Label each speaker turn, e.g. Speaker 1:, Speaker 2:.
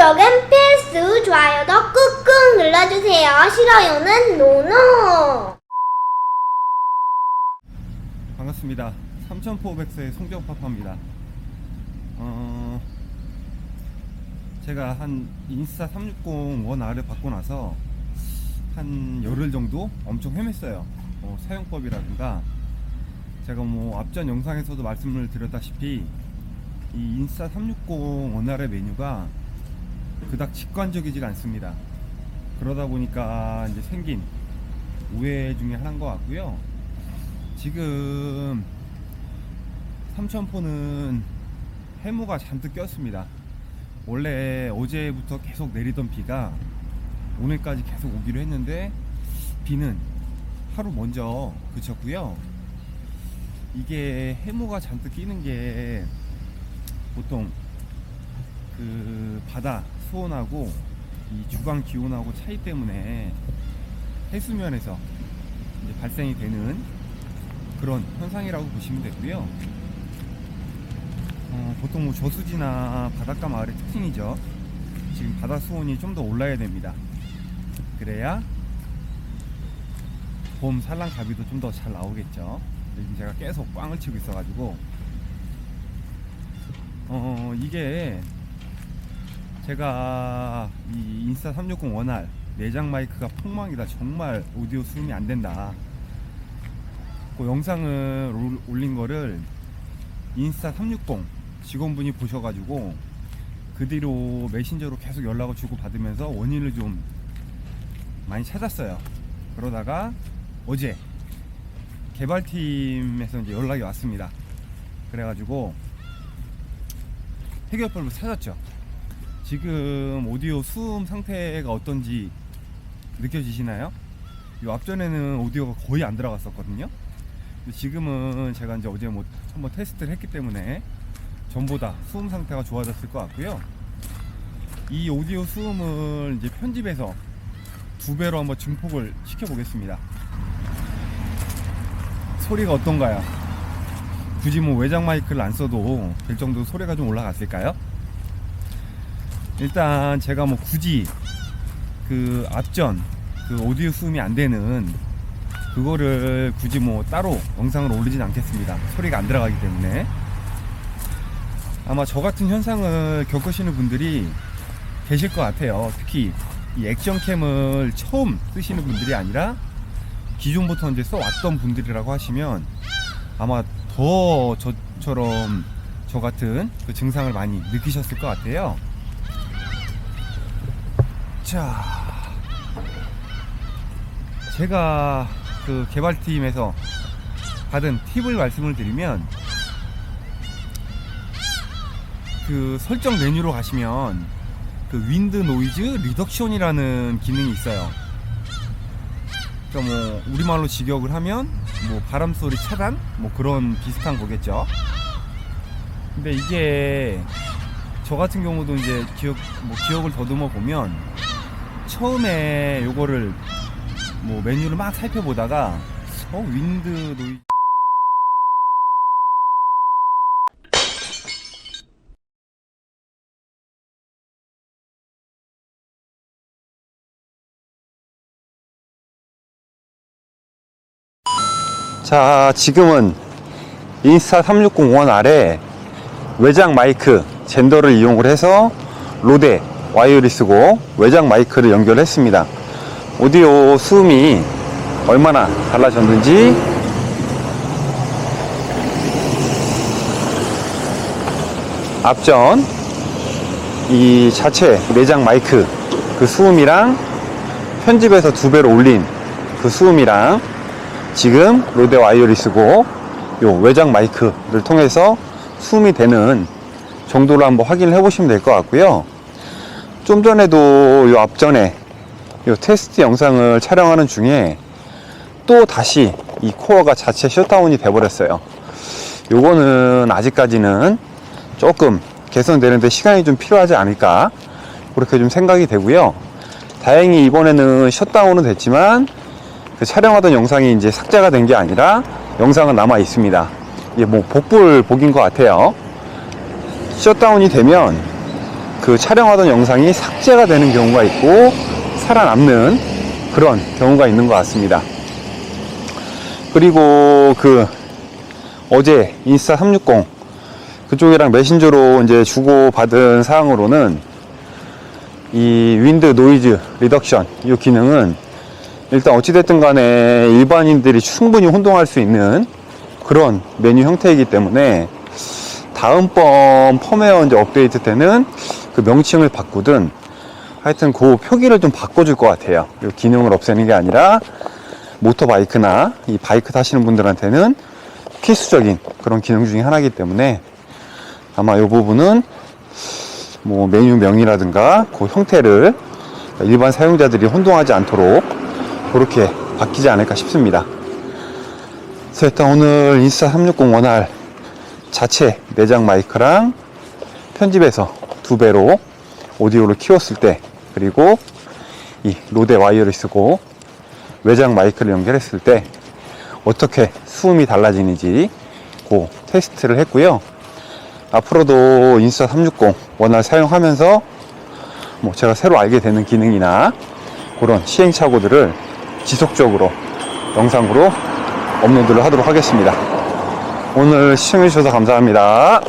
Speaker 1: 구독은 필수, 좋아요도 꾹꾹 눌러주세요. 싫어요는 노노.
Speaker 2: 반갑습니다. 삼천포백서의 송정파파입니다. 제가 한 인스타 360 1R을 받고 나서 한 열흘 정도 엄청 헤맸어요. 사용법이라든가 제가 앞전 영상에서도 말씀을 드렸다시피 이 인스타 360 1R의 메뉴가 그닥 직관적이지가 않습니다. 그러다 보니까 이제 생긴 오해 중에 하나인 것 같고요. 지금 삼천포는 해무가 잔뜩 꼈습니다. 원래 어제부터 계속 내리던 비가 오늘까지 계속 오기로 했는데 비는 하루 먼저 그쳤고요. 이게 해무가 잔뜩 끼는 게 보통 그 바다 수온하고 이 주강 기온하고 차이 때문에 해수면에서 이제 발생이 되는 그런 현상이라고 보시면 되고요. 보통 저수지나 바닷가 마을의 특징이죠. 지금 바다 수온이 좀 더 올라야 됩니다. 그래야 봄 산란가비도 좀 더 잘 나오겠죠. 지금 제가 계속 꽝을 치고 있어가지고 이게 제가 이 인스타 360 1R 내장 마이크가 폭망이다, 정말 오디오 수음이 안 된다, 그 영상을 올린 거를 인스타 360 직원분이 보셔가지고 그 뒤로 메신저로 계속 연락을 주고 받으면서 원인을 좀 많이 찾았어요. 그러다가 어제 개발팀에서 이제 연락이 왔습니다. 그래가지고 해결법을 찾았죠. 지금 오디오 수음 상태가 어떤지 느껴지시나요? 이 앞전에는 오디오가 거의 안 들어갔었거든요. 지금은 제가 이제 어제 한번 테스트를 했기 때문에 전보다 수음 상태가 좋아졌을 것 같고요. 이 오디오 수음을 이제 편집해서 2배로 한번 증폭을 시켜 보겠습니다. 소리가 어떤가요? 굳이 외장 마이크를 안 써도 될 정도 소리가 좀 올라갔을까요? 일단 제가 굳이 그 앞전 그 오디오 수음이 안 되는 그거를 굳이 따로 영상을 올리진 않겠습니다. 소리가 안 들어가기 때문에. 아마 저 같은 현상을 겪으시는 분들이 계실 것 같아요. 특히 이 액션캠을 처음 쓰시는 분들이 아니라 기존부터 이제 써왔던 분들이라고 하시면 아마 더 저처럼 저 같은 그 증상을 많이 느끼셨을 것 같아요. 자, 제가 그 개발팀에서 받은 팁을 말씀을 드리면, 그 설정 메뉴로 가시면 그 윈드 노이즈 리덕션이라는 기능이 있어요. 그러니까 우리말로 직역을 하면 바람 소리 차단 그런 비슷한 거겠죠. 근데 이게 저 같은 경우도 이제 기억을 더듬어 보면 처음에 요거를 메뉴를 막 살펴보다가 윈드 노이즈 자, 지금은 인스타 360 1R에 외장 마이크 젠더를 이용을 해서 로데 와이어리스고 외장 마이크를 연결했습니다. 오디오 수음이 얼마나 달라졌는지 앞전 이 자체 내장 마이크 그 수음이랑 편집해서 2배로 올린 그 수음이랑 지금 로데 와이어리스고 요 외장 마이크를 통해서 수음이 되는 정도로 한번 확인을 해 보시면 될 것 같고요. 좀 전에도 요 앞전에 요 테스트 영상을 촬영하는 중에 또 다시 이 코어가 자체 셧다운이 돼 버렸어요. 요거는 아직까지는 조금 개선되는데 시간이 좀 필요하지 않을까, 그렇게 좀 생각이 되고요. 다행히 이번에는 셧다운은 됐지만 그 촬영하던 영상이 이제 삭제가 된 게 아니라 영상은 남아 있습니다. 이게 복불복인 것 같아요. 셧다운이 되면 그 촬영하던 영상이 삭제가 되는 경우가 있고 살아남는 그런 경우가 있는 것 같습니다. 그리고 그 어제 인스타 360 그쪽이랑 메신저로 이제 주고받은 사항으로는 이 윈드 노이즈 리덕션 이 기능은 일단 어찌됐든 간에 일반인들이 충분히 혼동할 수 있는 그런 메뉴 형태이기 때문에 다음번 펌웨어 이제 업데이트 때는 그 명칭을 바꾸든 하여튼 그 표기를 좀 바꿔줄 것 같아요. 이 기능을 없애는 게 아니라 모터바이크나 이 바이크 타시는 분들한테는 필수적인 그런 기능 중에 하나이기 때문에 아마 이 부분은 뭐 메뉴명이라든가 그 형태를 일반 사용자들이 혼동하지 않도록 그렇게 바뀌지 않을까 싶습니다. 그래서 일단 오늘 인스타 360 원활 자체 내장 마이크랑 편집해서 2배로 오디오를 키웠을 때, 그리고 이 로데 와이어를 쓰고 외장 마이크를 연결했을 때 어떻게 수음이 달라지는지 그 테스트를 했고요. 앞으로도 인스타 360 원활 사용하면서 뭐 제가 새로 알게 되는 기능이나 그런 시행착오들을 지속적으로 영상으로 업로드를 하도록 하겠습니다. 오늘 시청해주셔서 감사합니다.